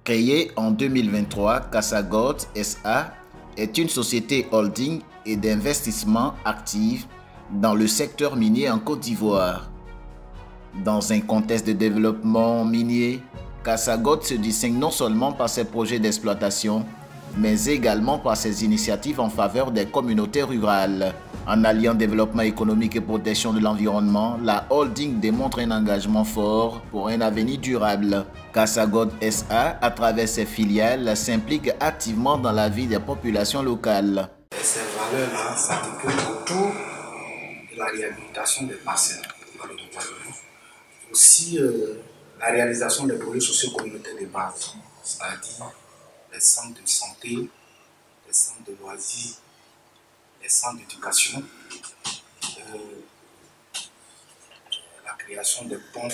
Créée en 2023, Casagold SA est une société holding et d'investissement active dans le secteur minier en Côte d'Ivoire. Dans un contexte de développement minier, Casagold se distingue non seulement par ses projets d'exploitation, mais également par ses initiatives en faveur des communautés rurales. En alliant développement économique et protection de l'environnement, la holding démontre un engagement fort pour un avenir durable. Casagold SA, à travers ses filiales, s'implique activement dans la vie des populations locales. Ces valeurs-là s'articulent autour de la réhabilitation des parcelles dans le développement. Aussi, la réalisation des projets socio-communautaires de base, c'est-à-dire les centres de santé, les centres de loisirs, les centres d'éducation, la création des pompes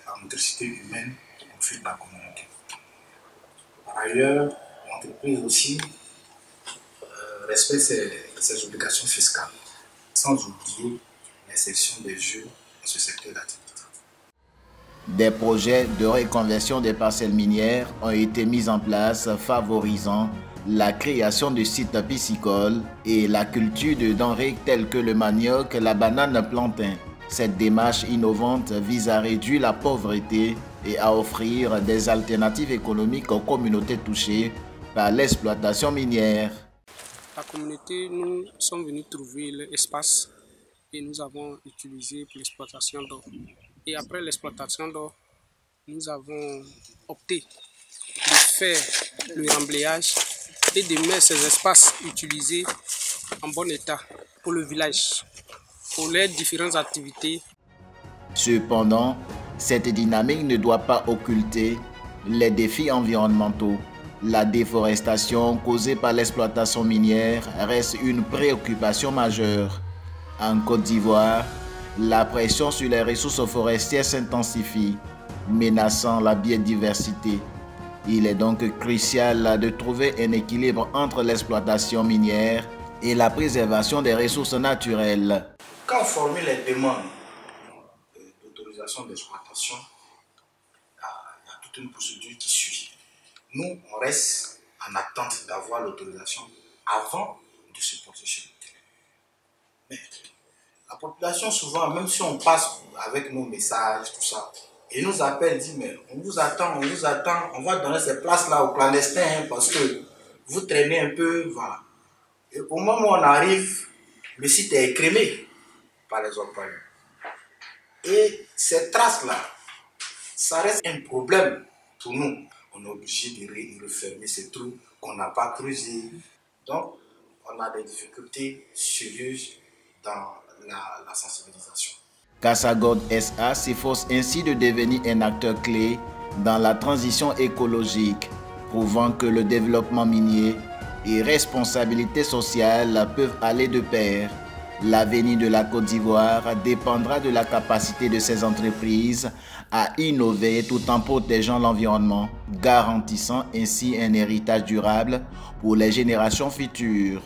à motricité humaine au profit de la communauté. Par ailleurs, l'entreprise aussi respecte ses obligations fiscales, sans oublier l'insertion des jeunes dans ce secteur d'activité. Des projets de reconversion des parcelles minières ont été mis en place favorisant la création de sites piscicoles et la culture de denrées telles que le manioc, la banane plantain. Cette démarche innovante vise à réduire la pauvreté et à offrir des alternatives économiques aux communautés touchées par l'exploitation minière. La communauté, nous sommes venus trouver l'espace et nous avons utilisé pour l'exploitation d'or. Et après l'exploitation d'or, nous avons opté de faire le remblayage et de mettre ces espaces utilisés en bon état pour le village, pour les différentes activités. Cependant, cette dynamique ne doit pas occulter les défis environnementaux. La déforestation causée par l'exploitation minière reste une préoccupation majeure. En Côte d'Ivoire, la pression sur les ressources forestières s'intensifie, menaçant la biodiversité. Il est donc crucial de trouver un équilibre entre l'exploitation minière et la préservation des ressources naturelles. Quand on formule les demandes d'autorisation d'exploitation, il y a toute une procédure qui suit. Nous, on reste en attente d'avoir l'autorisation avant de se porter sur le terrain. Mais la population, souvent, même si on passe avec nos messages, tout ça, ils nous appellent, disent, mais on vous attend, on va donner ces places-là aux clandestins parce que vous traînez un peu, voilà. Et au moment où on arrive, le site est écrémé par les employeurs. Et ces traces-là, ça reste un problème pour nous. On est obligé de refermer ces trous qu'on n'a pas creusés. Donc, on a des difficultés sérieuses dans la sensibilisation. Casagold SA s'efforce ainsi de devenir un acteur clé dans la transition écologique, prouvant que le développement minier et responsabilité sociale peuvent aller de pair. L'avenir de la Côte d'Ivoire dépendra de la capacité de ces entreprises à innover tout en protégeant l'environnement, garantissant ainsi un héritage durable pour les générations futures.